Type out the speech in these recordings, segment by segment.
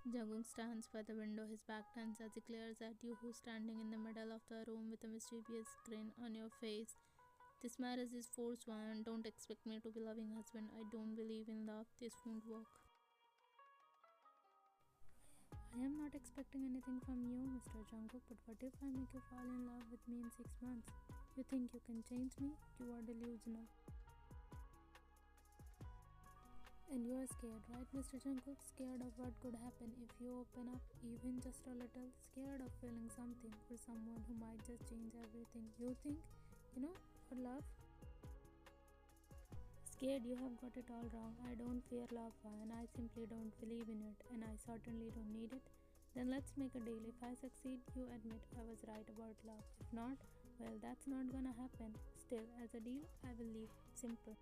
Jungkook stands by the window, his back turns as he glares at you who's standing in the middle of the room with a mischievous grin on your face. This marriage is forced one. Don't expect me to be loving husband. I don't believe in love. This won't work. I am not expecting anything from you, Mr. Jungkook, but what if I make you fall in love with me in 6 months? You think you can change me? You are delusional. And you are scared, right, Mr. Jungkook? Scared of what could happen if you open up even just a little? Scared of feeling something for someone who might just change everything. You think, for love? Scared you have got it all wrong. I don't fear love and I simply don't believe in it, and I certainly don't need it. Then let's make a deal. If I succeed, you admit I was right about love. If not, well, that's not gonna happen. Still, as a deal, I will leave. Simple.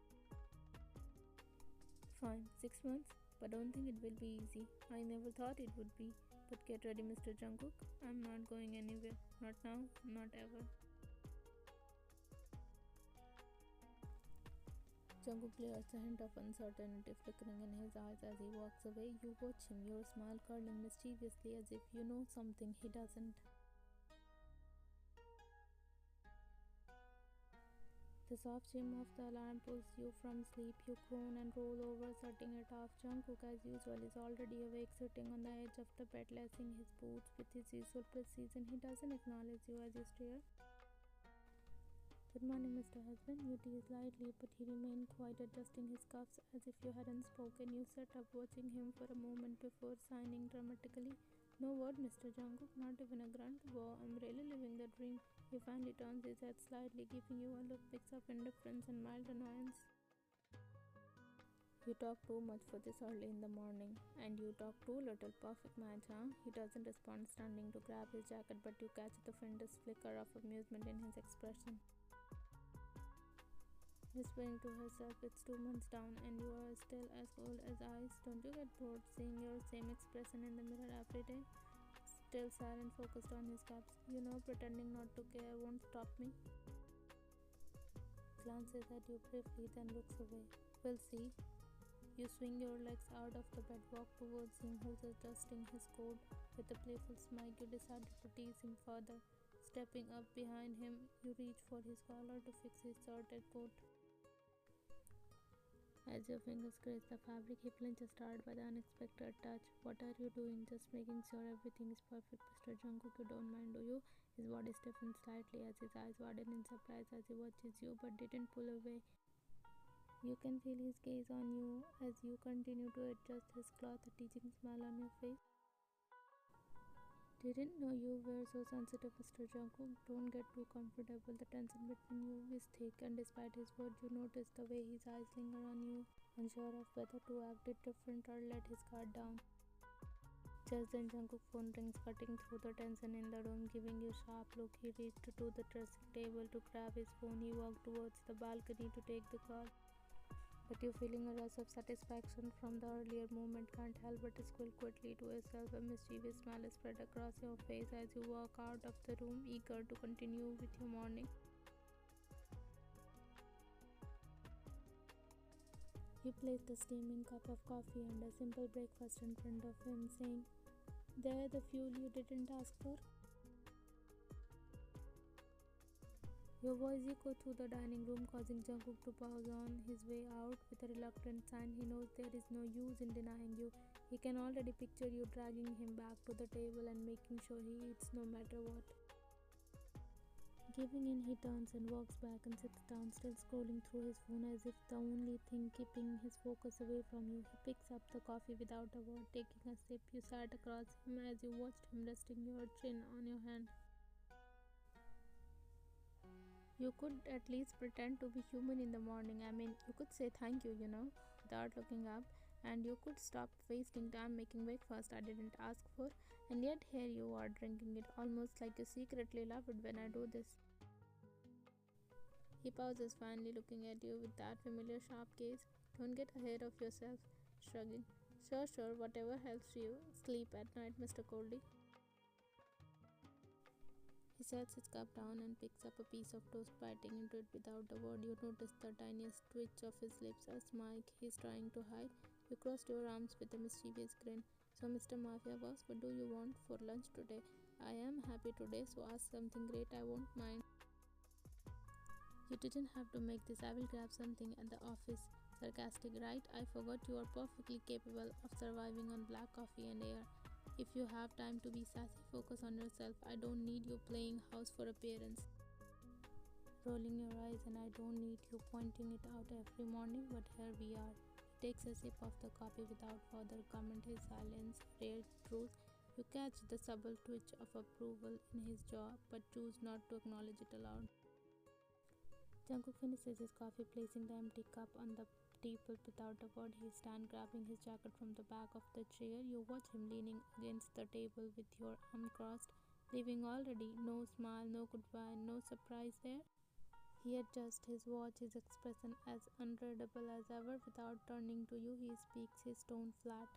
Fine, 6 months, but don't think it will be easy. I never thought it would be. But get ready, Mr. Jungkook. I'm not going anywhere. Not now, not ever. Jungkook glares, a hint of uncertainty flickering in his eyes as he walks away. You watch him, your smile curling mischievously as if you know something he doesn't. The soft shimmer of the alarm pulls you from sleep. You groan and roll over, shutting it off. Jungkook, as usual, is already awake, sitting on the edge of the bed, lacing his boots with his usual precision. He doesn't acknowledge you as you stare. Good morning, Mr. Husband. You tease lightly, but he remained quiet, adjusting his cuffs as if you hadn't spoken. You sat up, watching him for a moment before signing dramatically. No word, Mr. Jungkook, not even a grunt. Wow, I'm really living the dream. He finally turns his head slightly, giving you a look mix of indifference and mild annoyance. You talk too much for this early in the morning. And you talk too little. Perfect match, huh? He doesn't respond, standing to grab his jacket, but you catch the faintest flicker of amusement in his expression. Whispering to herself, it's 2 months down and you are still as cold as ice. Don't you get bored seeing your same expression in the mirror every day? Still silent, focused on his cups. Pretending not to care won't stop me. Glances at you briefly, then looks away. We'll see. You swing your legs out of the bed, walk towards him who's adjusting his coat. With a playful smile, you decided to tease him further. Stepping up behind him, you reach for his collar to fix his shirt and coat. As your fingers graze the fabric, he flinches, startled by the unexpected touch. What are you doing? Just making sure everything is perfect, Mr. Jungkook. You don't mind, do you? His body stiffens slightly as his eyes widen in surprise as he watches you, but didn't pull away. You can feel his gaze on you as you continue to adjust his cloth, a teasing smile on your face. Didn't know you were so sensitive, Mr. Jungkook. Don't get too comfortable. The tension between you is thick, and despite his words, you notice the way his eyes linger on you, unsure of whether to act different or let his guard down. Just then, Jungkook's phone rings, cutting through the tension in the room, giving you a sharp look. He reached to the dressing table to grab his phone. He walked towards the balcony to take the call. But you, feeling a rush of satisfaction from the earlier moment, can't help but squeal quickly to yourself. A mischievous smile spread across your face as you walk out of the room, eager to continue with your morning. You placed a steaming cup of coffee and a simple breakfast in front of him, saying, "There, the fuel you didn't ask for." Your voice echoed through the dining room, causing Jungkook to pause on his way out with a reluctant sign. He knows there is no use in denying you. He can already picture you dragging him back to the table and making sure he eats no matter what. Giving in, he turns and walks back and sits down, still scrolling through his phone as if the only thing keeping his focus away from you. He picks up the coffee without a word, taking a sip. You sat across him as you watched him, resting your chin on your hand. You could at least pretend to be human in the morning. I mean, you could say thank you, without looking up. And you could stop wasting time making breakfast I didn't ask for. And yet here you are drinking it, almost like you secretly love it when I do this. He pauses, finally looking at you with that familiar sharp gaze. Don't get ahead of yourself. Shrugging. Sure, whatever helps you sleep at night, Mr. Coldy. He sets his cup down and picks up a piece of toast, biting into it without a word. You notice the tiniest twitch of his lips, a smile he's trying to hide. You crossed your arms with a mischievous grin. So, Mr. Mafia Boss, what do you want for lunch today? I am happy today, so ask something great, I won't mind. You didn't have to make this, I will grab something at the office. Sarcastic, right? I forgot you are perfectly capable of surviving on black coffee and air. If you have time to be sassy, focus on yourself. I don't need you playing house for appearance. Rolling your eyes, and I don't need you pointing it out every morning, but here we are. He takes a sip of the coffee without further comment, his silence rare truth. You catch the subtle twitch of approval in his jaw, but choose not to acknowledge it aloud. Jungkook finishes his coffee, placing the empty cup on the table without a word. He stands grabbing his jacket from the back of the chair. You watch him leaning against the table with your arms crossed, leaving already. No smile, no goodbye, no surprise there. He adjusts his watch, his expression as unreadable as ever. Without turning to you, he speaks, his tone flat.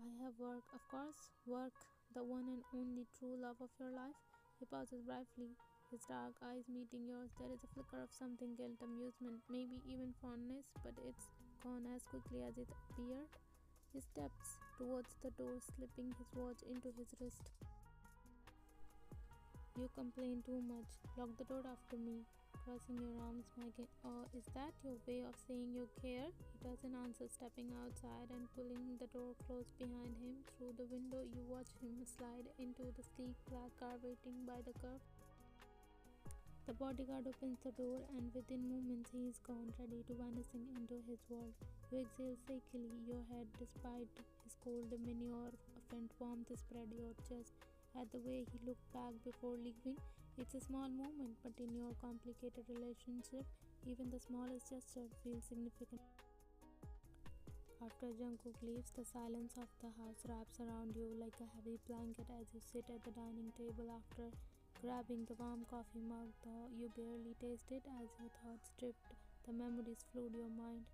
I have work, of course, work, the one and only true love of your life. He pauses briefly, his dark eyes meeting yours. There is a flicker of something guilt, amusement, maybe even fondness, but it's gone as quickly as it appeared. He steps towards the door, slipping his watch into his wrist. You complain too much. Lock the door after me. Crossing your arms, Megan. Oh, is that your way of saying you care? He doesn't answer, stepping outside and pulling the door closed behind him. Through the window, you watch him slide into the sleek black car waiting by the curb. The bodyguard opens the door, and within moments he is gone, ready to vanishing into his world. You exhale shakily, your head, despite his cold demeanor, a faint warmth spread your chest at the way he looked back before leaving. It's a small moment, but in your complicated relationship, even the smallest gesture feels significant. After Jungkook leaves, the silence of the house wraps around you like a heavy blanket as you sit at the dining table after grabbing the warm coffee mug, though you barely taste it as your thoughts drift, the memories flood your mind.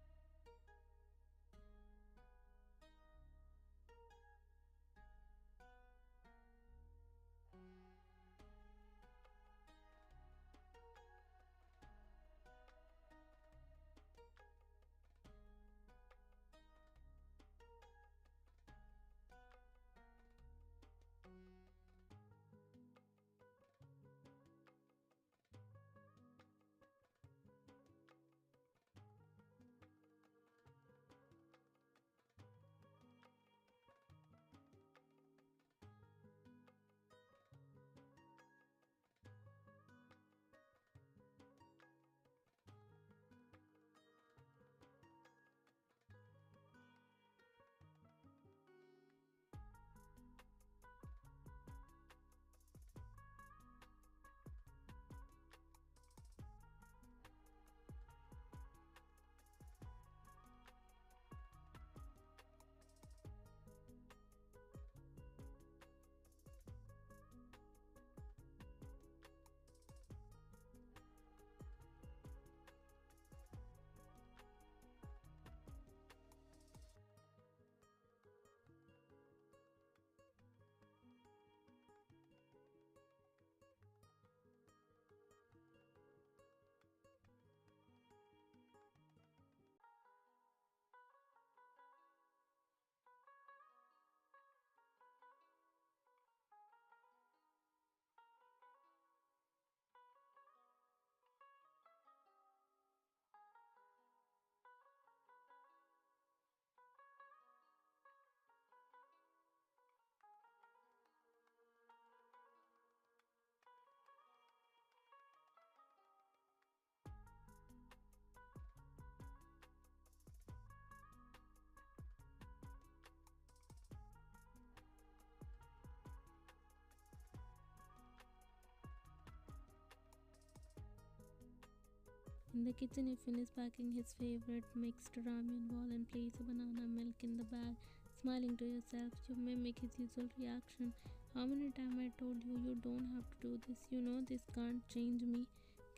In the kitchen, he finishes packing his favorite mixed ramen ball and places a banana milk in the bag. Smiling to yourself, you mimic his usual reaction. How many times I told you you don't have to do this? You know this can't change me.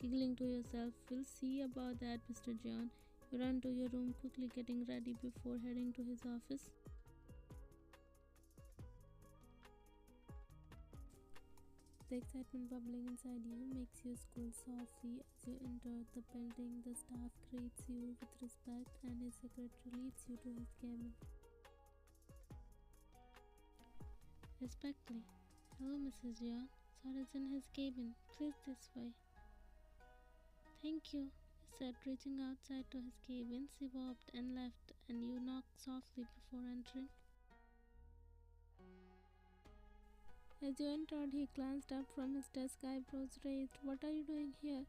Giggling to yourself, we'll see about that, Mr. John. You run to your room, quickly getting ready before heading to his office. The excitement bubbling inside you makes you scold softly as you enter the building. The staff greets you with respect, and his secretary leads you to his cabin. respectfully. Hello, Mrs. Yon. Sir is in his cabin. Please this way. Thank you, he said, reaching outside to his cabin. She walked and left, and you knocked softly before entering. As you entered, he glanced up from his desk, eyebrows raised. What are you doing here?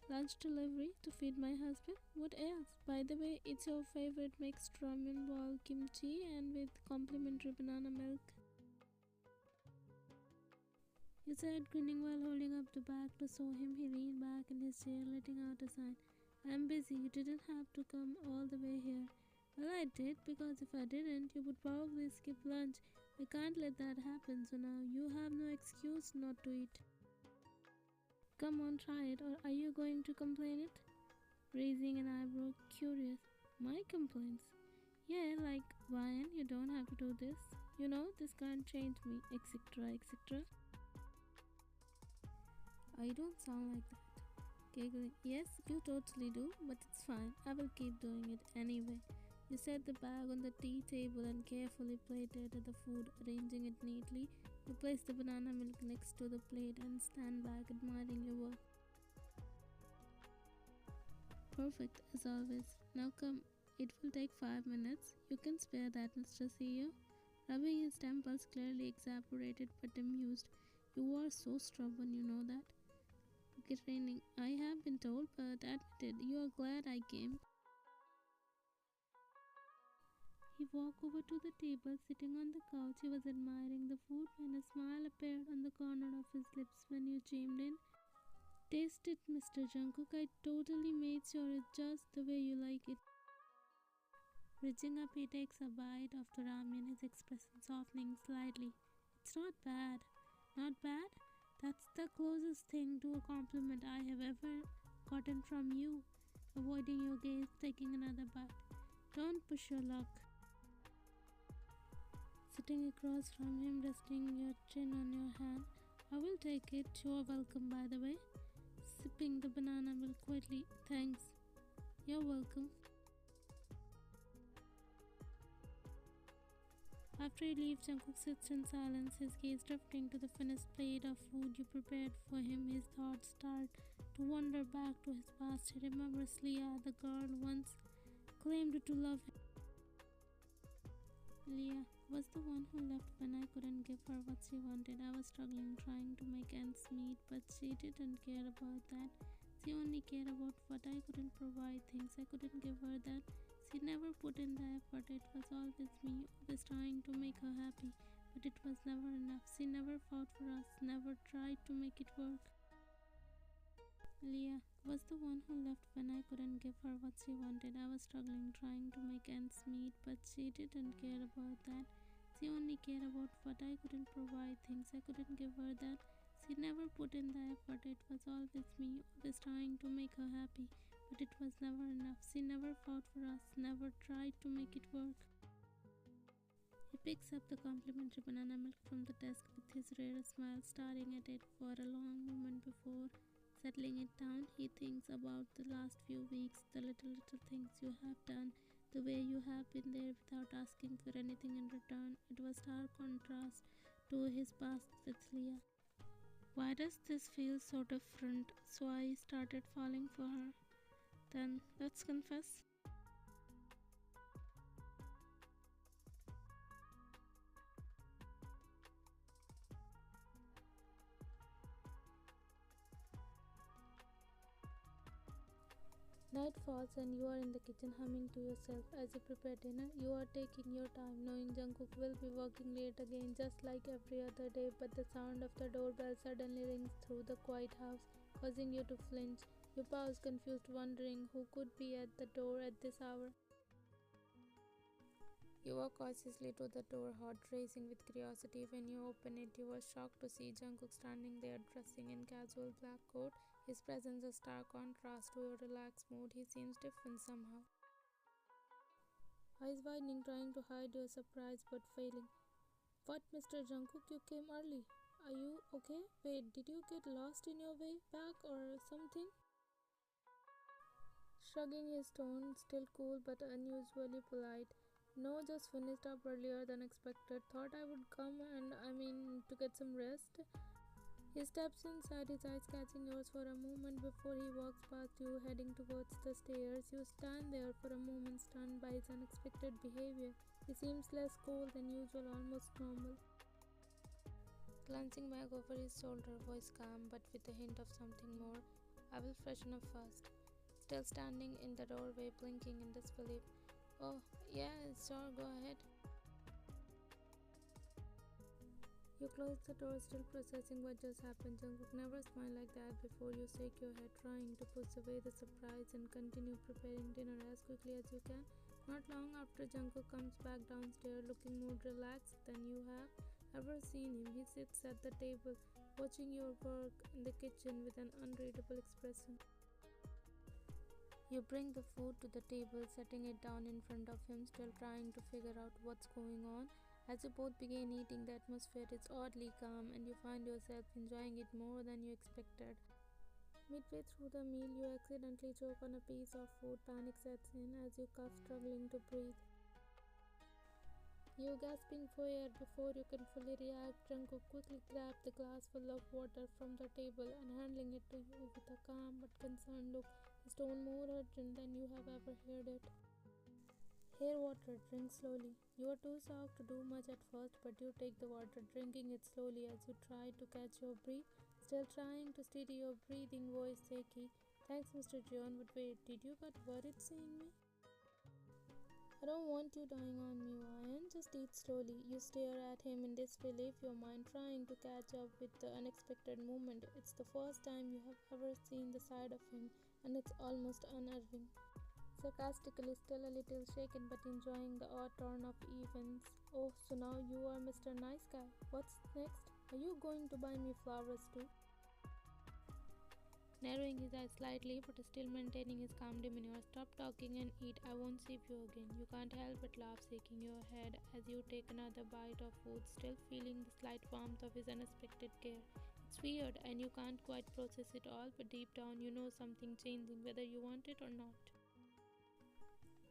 Lunch delivery to feed my husband? What else? By the way, it's your favorite mixed ramen ball kimchi and with complimentary banana milk. He said, grinning while holding up the bag to show him. He leaned back in his chair, letting out a sigh. I'm busy. You didn't have to come all the way here. Well, I did, because if I didn't, you would probably skip lunch. I can't let that happen, so now you have no excuse not to eat. Come on, try it, or are you going to complain it? Raising an eyebrow, curious. My complaints? Yeah, like, Ryan, you don't have to do this. You know, this can't change me, etc., etc. I don't sound like that. Giggling. Yes, you totally do, but it's fine. I will keep doing it anyway. You set the bag on the tea table and carefully plated the food, arranging it neatly. You place the banana milk next to the plate and stand back admiring your work. Perfect, as always. Now come, it will take 5 minutes. You can spare that, Mr. CEO. Rubbing his temples, clearly exasperated but amused. You are so stubborn, you know that. Grinning. I have been told, but admitted, you are glad I came. He walked over to the table, sitting on the couch. He was admiring the food when a smile appeared on the corner of his lips when you chimed in. Taste it, Mr. Jungkook. I totally made sure it's just the way you like it. Reaching up, he takes a bite of the ramen, his expression softening slightly. It's not bad. Not bad? That's the closest thing to a compliment I have ever gotten from you. Avoiding your gaze, taking another bite. Don't push your luck. Sitting across from him, resting your chin on your hand. I will take it. You're welcome, by the way. Sipping the banana milk quickly. Thanks. You're welcome. After he leaves, Jungkook sits in silence, his gaze drifting to the finished plate of food you prepared for him. His thoughts start to wander back to his past. He remembers Leah, the girl once claimed to love him. Leah was the one who left when I couldn't give her what she wanted. I was struggling, trying to make ends meet, but she didn't care about that. She only cared about what I couldn't provide, things I couldn't give her that. She never put in the effort. It was always me, always trying to make her happy, but it was never enough. She never fought for us, never tried to make it work. Leah was the one who left when I couldn't give her what she wanted. I was struggling, trying to make ends meet, but she didn't care about that. She only cared about what I couldn't provide, things I couldn't give her that. She never put in the effort. It was always me, always trying to make her happy, but it was never enough. She never fought for us, never tried to make it work. He picks up the complimentary banana milk from the desk with his rare smile, staring at it for a long moment before settling it down. He thinks about the last few weeks, the little things you have done, the way you have been there without asking for anything in return. It was stark contrast to his past with Leah. Why does this feel so different? So I started falling for her. Then let's confess. Night falls and you are in the kitchen humming to yourself as you prepare dinner. You are taking your time, knowing Jungkook will be working late again just like every other day, but the sound of the doorbell suddenly rings through the quiet house, causing you to flinch. You pause, confused, wondering who could be at the door at this hour. You walk cautiously to the door, heart racing with curiosity. When you open it, you are shocked to see Jungkook standing there, dressing in casual black coat. His presence a stark contrast to your relaxed mood. He seems different somehow. Eyes widening, trying to hide your surprise but failing. What, Mr. Jungkook, you came early. Are you okay? Wait, did you get lost in your way back or something? Shrugging his tone, still cool but unusually polite. No, just finished up earlier than expected. Thought I would come and to get some rest. He steps inside, his eyes catching yours for a moment before he walks past you, heading towards the stairs. You stand there for a moment, stunned by his unexpected behavior. He seems less cold than usual, almost normal. Glancing back over his shoulder, voice calm but with a hint of something more. I will freshen up first. Still standing in the doorway, blinking in disbelief. Oh, yeah, sure, go ahead. You close the door, still processing what just happened. Jungkook never smiled like that before. You shake your head, trying to push away the surprise and continue preparing dinner as quickly as you can. Not long after, Jungkook comes back downstairs, looking more relaxed than you have ever seen him. He sits at the table, watching your work in the kitchen with an unreadable expression. You bring the food to the table, setting it down in front of him, still trying to figure out what's going on. As you both begin eating, the atmosphere is oddly calm and you find yourself enjoying it more than you expected. Midway through the meal, you accidentally choke on a piece of food. Panic sets in as you cough, struggling to breathe. You gasping for air before you can fully react. Jungkook quickly grabs the glass full of water from the table and handing it to you with a calm but concerned look, his tone more urgent than you have ever heard it. Here, water, drink slowly. You are too shocked to do much at first, but you take the water, drinking it slowly as you try to catch your breath, still trying to steady your breathing, voice shaky. Thanks, Mr. John, but wait, did you get worried seeing me? I don't want you dying on me, Ryan. Just eat slowly. You stare at him in disbelief, your mind trying to catch up with the unexpected moment. It's the first time you have ever seen the side of him, and it's almost unnerving. Sarcastically, still a little shaken but enjoying the odd turn of events. Oh, so now you are Mr. Nice Guy. What's next? Are you going to buy me flowers too? Narrowing his eyes slightly but still maintaining his calm demeanor. Stop talking and eat. I won't see you again. You can't help but laugh, shaking your head as you take another bite of food, still feeling the slight warmth of his unexpected care. It's weird and you can't quite process it all, but deep down you know something changing, whether you want it or not.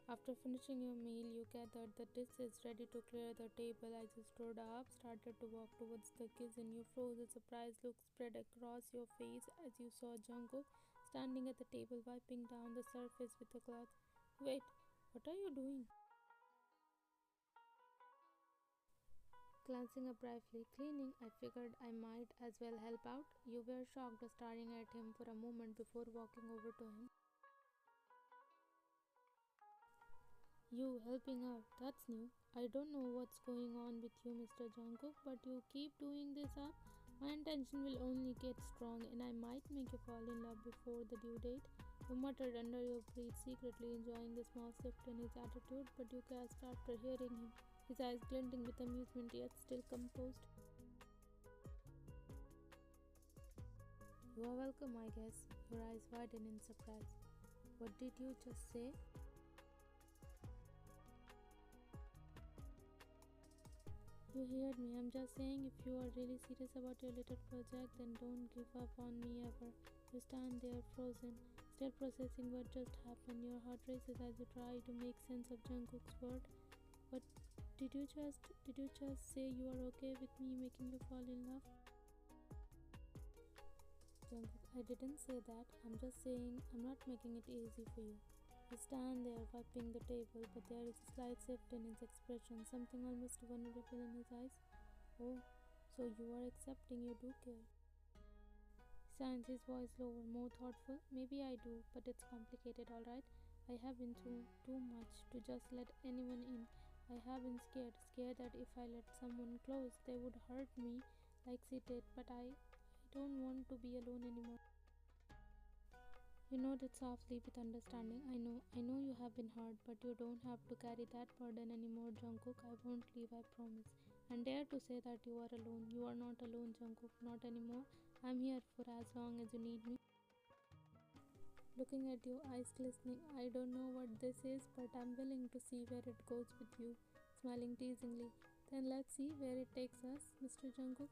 After finishing your meal, you gathered the dishes ready to clear the table. As you stood up, started to walk towards the kitchen, you froze. A surprised look spread across your face as you saw Jungkook standing at the table, wiping down the surface with a cloth. Wait, what are you doing? Glancing up briefly, cleaning, I figured I might as well help out. You were shocked, staring at him for a moment before walking over to him. You helping out, that's new. I don't know what's going on with you, Mr. Jungkook, but you keep doing this up. My intention will only get strong and I might make you fall in love before the due date. You muttered under your breath, secretly enjoying the small shift in his attitude, but you gasped after hearing him, his eyes glinting with amusement yet still composed. You are welcome, I guess. Your eyes widen in surprise. What did you just say? You heard me. I'm just saying, if you are really serious about your little project, then don't give up on me ever. You stand there frozen, still processing what just happened. Your heart races as you try to make sense of Jungkook's word. What did you just say you are okay with me making you fall in love? Jungkook, I didn't say that. I'm just saying I'm not making it easy for you. You stand there wiping the table, but there is a slight shift in his expression, something almost vulnerable in his eyes. Oh, so you are accepting you do care. Signs, his voice lower, more thoughtful. Maybe I do, but it's complicated, alright? I have been through too much to just let anyone in. I have been scared that if I let someone close, they would hurt me like she did, but I don't want to be alone anymore. You nodded softly with understanding. I know you have been hurt, but you don't have to carry that burden anymore, Jungkook. I won't leave, I promise. And dare to say that you are alone. You are not alone, Jungkook, not anymore. I'm here for as long as you need me. Looking at you, eyes glistening. I don't know what this is, but I'm willing to see where it goes with you. Smiling teasingly. Then let's see where it takes us, Mr. Jungkook.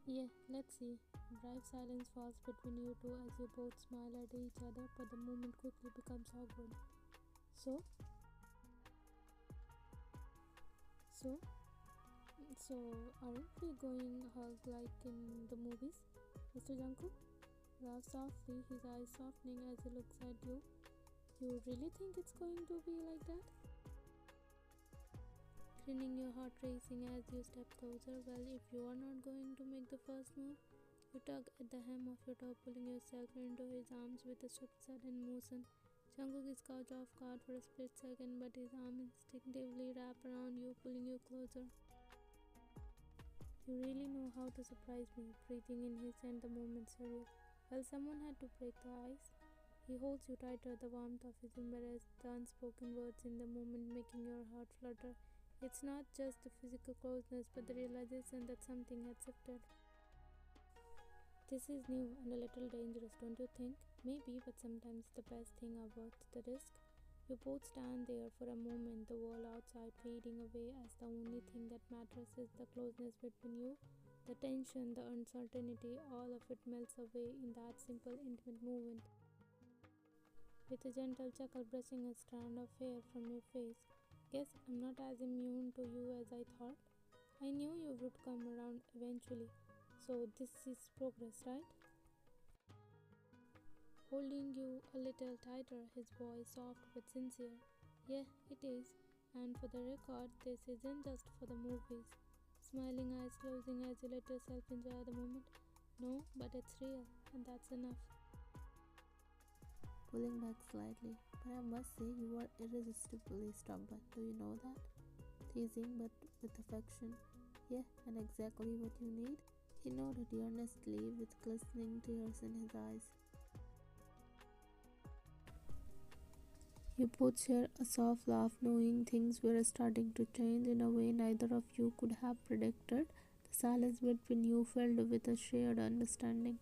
Yeah, let's see. Brief silence falls between you two as you both smile at each other, but the moment quickly becomes awkward. So, so, so, aren't we going hug like in the movies? Mr. Jungkook laughs softly, his eyes softening as he looks at you. You really think it's going to be like that? Grinning, your heart racing as you step closer. Well, if you are not going to make the first move, you tug at the hem of your top, pulling yourself into his arms with a sudden motion. Jungkook is caught off guard for a split second, but his arm instinctively wraps around you, pulling you closer. You really know how to surprise me, breathing in his hand the moment serious. Well, someone had to break the ice. He holds you tighter, the warmth of his embrace, the unspoken words in the moment making your heart flutter. It's not just the physical closeness, but the realization that something had shifted. This is new and a little dangerous, don't you think? Maybe, but sometimes the best things are worth the risk. You both stand there for a moment, the world outside fading away as the only thing that matters is the closeness between you. The tension, the uncertainty, all of it melts away in that simple, intimate movement. With a gentle chuckle brushing a strand of hair from your face, guess I'm not as immune to you as I thought. I knew you would come around eventually. So this is progress, right? Holding you a little tighter, his voice soft but sincere. Yeah, it is. And for the record, this isn't just for the movies. Smiling eyes closing as you let yourself enjoy the moment. No, but it's real, and that's enough. Pulling back slightly, but I must say you are irresistibly stubborn. Do you know that? Teasing, but with affection. Yeah, and exactly what you need. He nodded earnestly with glistening tears in his eyes. You both share a soft laugh, knowing things were starting to change in a way neither of you could have predicted. The silence between you filled with a shared understanding.